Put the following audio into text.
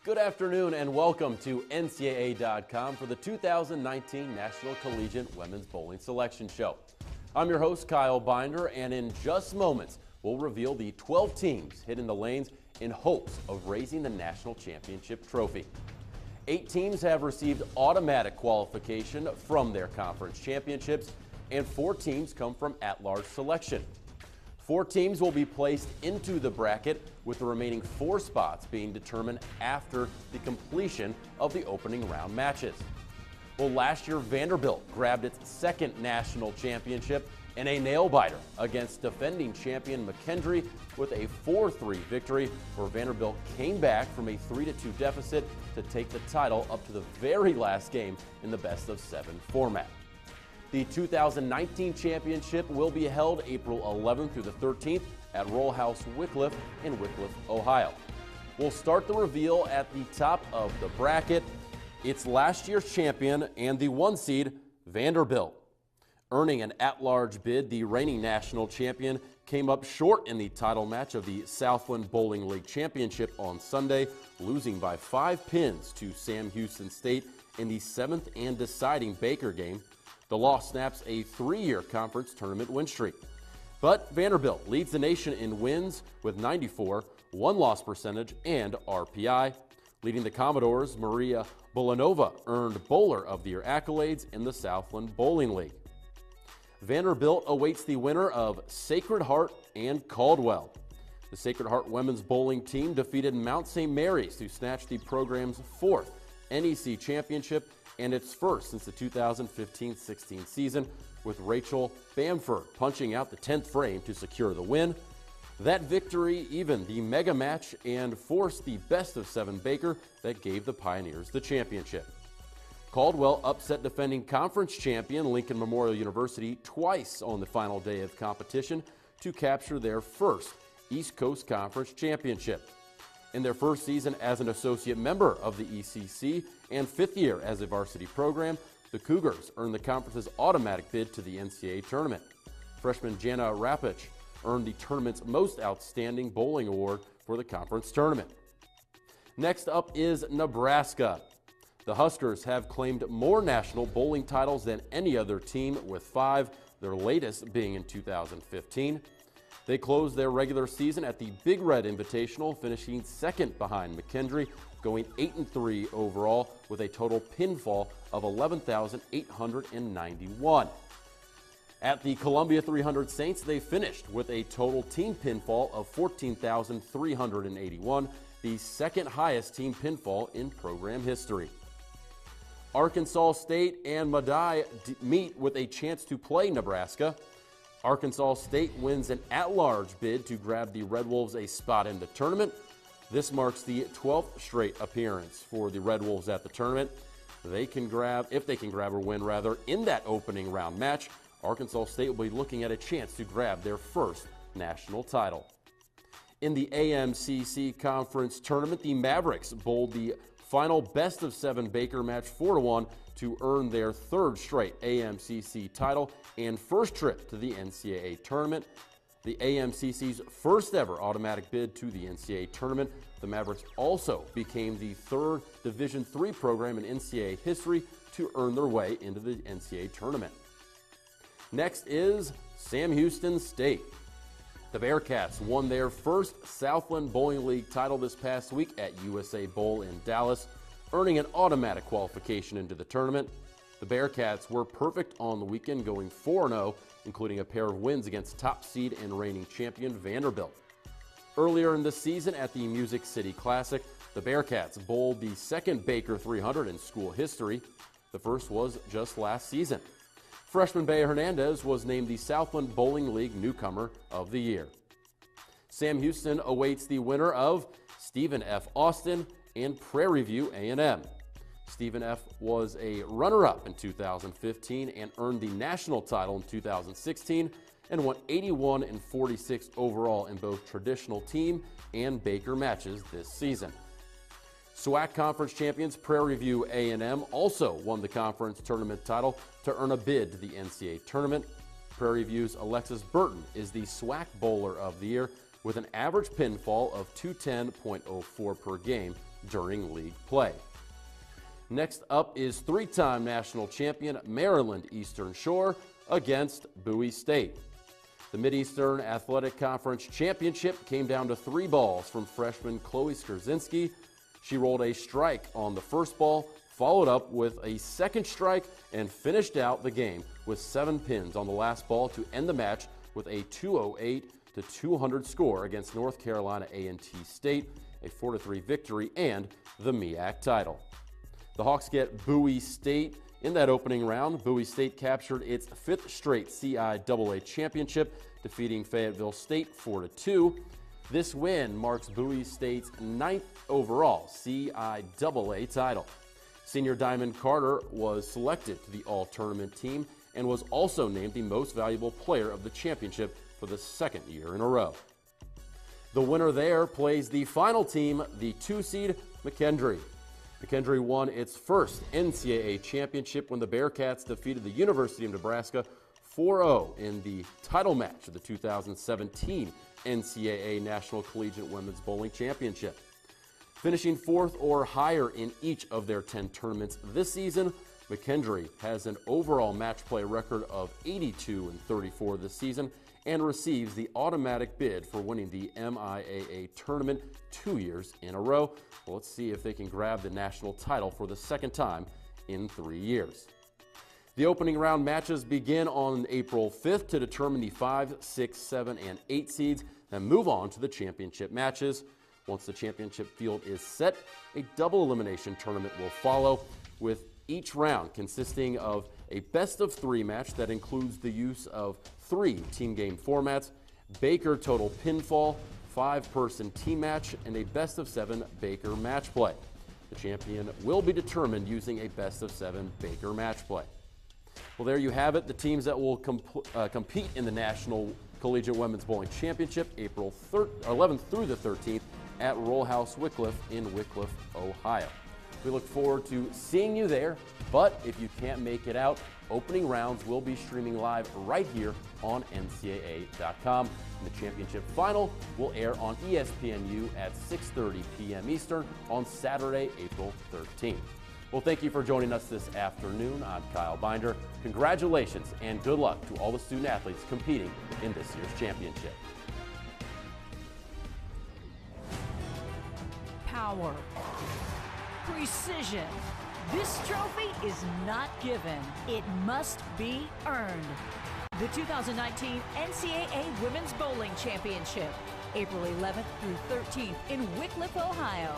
Good afternoon and welcome to NCAA.com for the 2019 National Collegiate Women's Bowling Selection Show. I'm your host, Kyle Binder, and in just moments, we'll reveal the 12 teams hitting the lanes in hopes of raising the national championship trophy. 8 teams have received automatic qualification from their conference championships, and 4 teams come from at-large selection. 4 teams will be placed into the bracket, with the remaining 4 spots being determined after the completion of the opening round matches. Well, last year Vanderbilt grabbed its second national championship in a nail-biter against defending champion McKendree with a 4-3 victory, where Vanderbilt came back from a 3-2 deficit to take the title up to the very last game in the best-of-7 format. The 2019 championship will be held April 11th through the 13th at Roll House Wycliffe in Wycliffe, Ohio. We'll start the reveal at the top of the bracket. It's last year's champion and the 1 seed, Vanderbilt. Earning an at-large bid, the reigning national champion came up short in the title match of the Southland Bowling League Championship on Sunday, losing by 5 pins to Sam Houston State in the 7th and deciding Baker game. The loss snaps a 3-year conference tournament win streak. But Vanderbilt leads the nation in wins with 94, 1-loss percentage, and RPI. Leading the Commodores, Maria Bolanova earned Bowler of the Year accolades in the Southland Bowling League. Vanderbilt awaits the winner of Sacred Heart and Caldwell. The Sacred Heart women's bowling team defeated Mount St. Mary's to snatch the program's 4th NEC championship and its first since the 2015-16 season, with Rachel Bamford punching out the 10th frame to secure the win. That victory evened the mega match and forced the best-of-7 Baker that gave the Pioneers the championship. Caldwell upset defending conference champion Lincoln Memorial University twice on the final day of competition to capture their first East Coast Conference championship. In their first season as an associate member of the ECC and 5th year as a varsity program, the Cougars earned the conference's automatic bid to the NCAA Tournament. Freshman Jana Rapich earned the tournament's Most Outstanding Bowling Award for the conference tournament. Next up is Nebraska. The Huskers have claimed more national bowling titles than any other team, with 5, their latest being in 2015. They closed their regular season at the Big Red Invitational, finishing 2nd behind McKendree, going 8-3 overall with a total pinfall of 11,891. At the Columbia 300 Saints, they finished with a total team pinfall of 14,381, the 2nd highest team pinfall in program history. Arkansas State and Madai meet with a chance to play Nebraska. Arkansas State wins an at-large bid to grab the Red Wolves a spot in the tournament. This marks the 12th straight appearance for the Red Wolves at the tournament. If they can grab or win in that opening round match, Arkansas State will be looking at a chance to grab their first national title. In the AMCC Conference Tournament, the Mavericks bowled the final best-of-7 Baker match 4-1 to earn their 3rd straight AMCC title and first trip to the NCAA Tournament. The AMCC's first ever automatic bid to the NCAA Tournament, the Mavericks also became the 3rd Division III program in NCAA history to earn their way into the NCAA Tournament. Next is Sam Houston State. The Bearcats won their first Southland Bowling League title this past week at USA Bowl in Dallas, earning an automatic qualification into the tournament. The Bearcats were perfect on the weekend, going 4-0, including a pair of wins against top seed and reigning champion Vanderbilt. Earlier in the season at the Music City Classic, the Bearcats bowled the 2nd Baker 300 in school history. The first was just last season. Freshman Bea Hernandez was named the Southland Bowling League Newcomer of the Year. Sam Houston awaits the winner of Stephen F. Austin and Prairie View A&M. Stephen F. was a runner-up in 2015 and earned the national title in 2016 and won 81-46 overall in both traditional team and Baker matches this season. SWAC Conference champions Prairie View A&M also won the conference tournament title to earn a bid to the NCAA Tournament. Prairie View's Alexis Burton is the SWAC Bowler of the Year with an average pinfall of 210.04 per game during league play. Next up is three-time national champion Maryland Eastern Shore against Bowie State. The Mid-Eastern Athletic Conference Championship came down to 3 balls from freshman Chloe Skorzinski. She rolled a strike on the first ball, followed up with a second strike, and finished out the game with 7 pins on the last ball to end the match with a 208-200 score against North Carolina A&T State, a 4-3 victory, and the MEAC title. The Hawks get Bowie State in that opening round. Bowie State captured its 5th straight CIAA championship, defeating Fayetteville State 4-2. This win marks Bowie State's 9th overall CIAA title. Senior Diamond Carter was selected to the all-tournament team and was also named the most valuable player of the championship for the 2nd year in a row. The winner there plays the final team, the 2-seed McKendree. McKendree won its first NCAA championship when the Bearcats defeated the University of Nebraska 4-0 in the title match of the 2017 NCAA National Collegiate Women's Bowling Championship. Finishing 4th or higher in each of their 10 tournaments this season, McKendree has an overall match play record of 82-34 this season and receives the automatic bid for winning the MIAA tournament 2 years in a row. Well, let's see if they can grab the national title for the 2nd time in 3 years. The opening round matches begin on April 5th to determine the 5, 6, 7, and 8 seeds, then move on to the championship matches. Once the championship field is set, a double elimination tournament will follow, with each round consisting of a best-of-3 match that includes the use of 3 team game formats, Baker total pinfall, 5-person team match, and a best-of-7 Baker match play. The champion will be determined using a best-of-7 Baker match play. Well, there you have it, the teams that will compete in the National Collegiate Women's Bowling Championship, April 11th through the 13th at Roll House Wycliffe in Wycliffe, Ohio. We look forward to seeing you there, but if you can't make it out, opening rounds will be streaming live right here on NCAA.com. And the championship final will air on ESPNU at 6:30 p.m. Eastern on Saturday, April 13th. Well, thank you for joining us this afternoon. I'm Kyle Binder. Congratulations and good luck to all the student athletes competing in this year's championship. Power. Precision. This trophy is not given. It must be earned. The 2019 NCAA Women's Bowling Championship, April 11th through 13th in Wycliffe, Ohio.